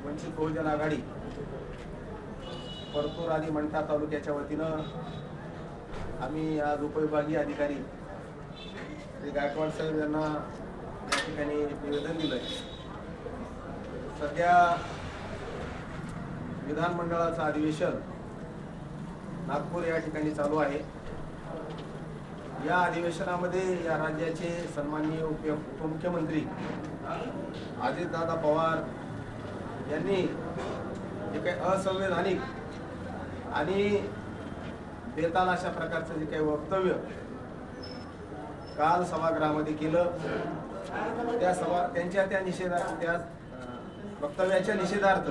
वंचित बहुजन आघाडी परतूर आणि मंठा तालुक्याच्या वतीनं आम्ही आज उपविभागीय अधिकारी श्री गायकवाड साहेब यांना या ठिकाणी निवेदन दिलंय। सध्या विधानमंडळाचं अधिवेशन नागपूर या ठिकाणी चालू आहे। या अधिवेशनामध्ये या राज्याचे सन्माननीय उपमुख्यमंत्री अजितदादा पवार यांनी जे काही असंवैधानिक आणि बेताल अशा प्रकारचं जे काही वक्तव्य काल सभागृहामध्ये केलं, त्यांच्या त्या वक्तव्याच्या निषेधार्थ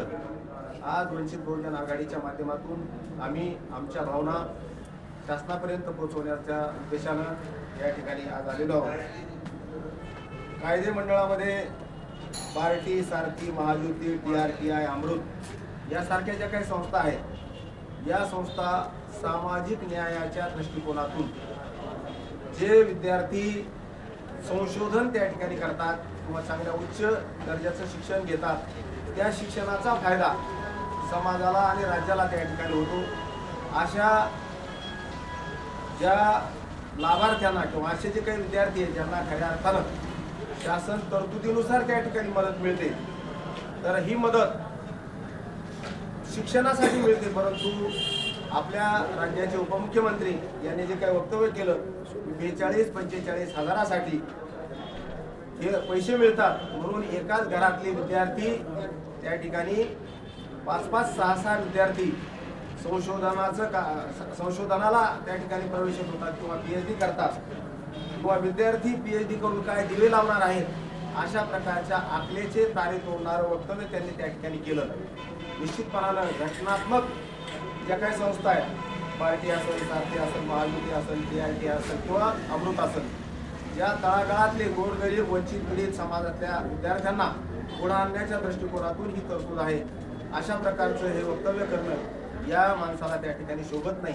आज वंचित बहुजन आघाडीच्या माध्यमातून आम्ही आमच्या भावना शासनापर्यंत पोहोचवण्याच्या उद्देशानं या ठिकाणी आज आलेलो आहोत। कायदे मंडळामध्ये पार्टी, सारथी, महायुती, TRTI, अमृत यासारख्या ज्या काही संस्था आहेत, या संस्था सामाजिक न्यायाच्या दृष्टिकोनातून जे विद्यार्थी संशोधन त्या ठिकाणी करतात किंवा चांगल्या उच्च दर्जाचं शिक्षण घेतात, त्या शिक्षणाचा फायदा समाजाला आणि राज्याला त्या ठिकाणी होतो। अशा ज्या लाभार्थ्यांना किंवा असे जे काही विद्यार्थी आहेत ज्यांना खऱ्या अर्थानं शासन तरतुदीनुसार त्या ठिकाणी मदत मिळते, तर ही मदत शिक्षणासाठी मिळते, परंतु आपल्या राज्याचे उपमुख्यमंत्री यांनी जे काही वक्तव्य केलं 42-45 हजारासाठी हे पैसे मिळतात म्हणून एकाच घरातले विद्यार्थी त्या ठिकाणी 5-5, 6-6 विद्यार्थी संशोधनाला त्या ठिकाणी प्रवेश होतात किंवा PhD करतात किंवा विद्यार्थी PhD करून काय दिवे लावणार आहेत, अशा प्रकारच्या आकलेचे तारे तोडणारं वक्तव्य त्यांनी त्या ठिकाणी केलं। निश्चितपणानं घटनात्मक ज्या काही संस्था आहेत, पार्टी असेल, सारथी असेल, महायुती असेल, TRT असेल किंवा अमृत असेल, ज्या तळागाळातले गोरगरीब वंचित पीडित समाजातल्या विद्यार्थ्यांना पुढे आणण्याच्या दृष्टिकोनातून ही तरतूद आहे, अशा प्रकारचं हे वक्तव्य करणं या माणसाला त्या ठिकाणी शोभत नाही।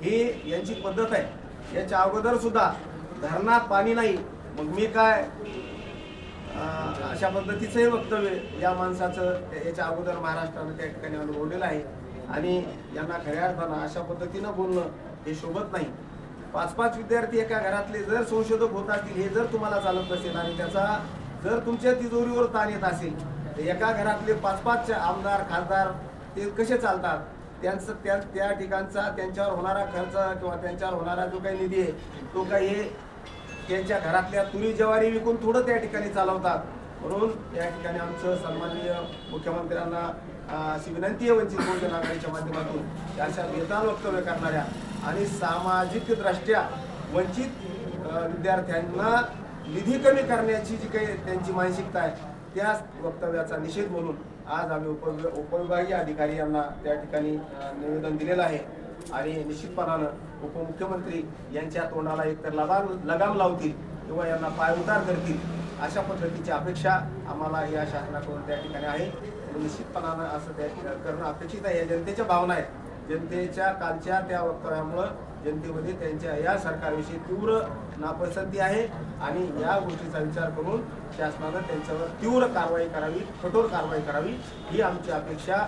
ही यांची पद्धत आहे। याच्या अगोदर सुद्धा धरणात पाणी नाही मग मी काय, अशा पद्धतीचं हे वक्तव्य या माणसाचं याच्या अगोदर महाराष्ट्रानं त्या ठिकाणी अनुभवलेलं आहे आणि यांना खऱ्या अर्थानं अशा पद्धतीनं बोलणं हे शोभत नाही। 5-5 विद्यार्थी एका घरातले जर संशोधक होत असतील, हे जर तुम्हाला चालत नसेल आणि त्याचा जर तुमच्या तिजोरीवर ताण येत असेल, तर एका घरातले 5-5 आमदार, खासदार ते कसे चालतात? त्यांचं त्या ठिकाणचा त्यांच्यावर होणारा खर्च किंवा त्यांच्यावर होणारा जो काही निधी आहे तो काही त्यांच्या घरातल्या तुरी ज्वारी विकून थोडं त्या ठिकाणी चालवतात। म्हणून या ठिकाणी आमचं सन्माननीय मुख्यमंत्र्यांना अशी विनंती आहे वंचित बहुजन आघाडीच्या माध्यमातून, अशा बेताल वक्तव्य करणाऱ्या आणि सामाजिक दृष्ट्या वंचित विद्यार्थ्यांना निधी कमी करण्याची जी काही त्यांची मानसिकता आहे, त्या वक्तव्याचा निषेध म्हणून आज आम्ही उपविभागीय अधिकारी यांना त्या ठिकाणी निवेदन दिलेलं आहे आणि निश्चितपणानं उपमुख्यमंत्री यांच्या तोंडाला एकतर लगाम लावतील किंवा यांना पायउतार करतील, अशा पद्धतीची अपेक्षा आम्हाला या शासनाकडून त्या ठिकाणी आहे। निश्चितपणानं असं त्या करणं अपेक्षित आहे। या जनतेच्या भावना आहेत। जनतेच्या कालच्या त्या वक्तव्यामुळं जनतेमध्ये त्यांच्या या सरकारविषयी तीव्र नापसंती आहे आणि या गोष्टीचा विचार करून शासनानं त्यांच्यावर तीव्र कारवाई करावी, कठोर कारवाई करावी, ही आमची अपेक्षा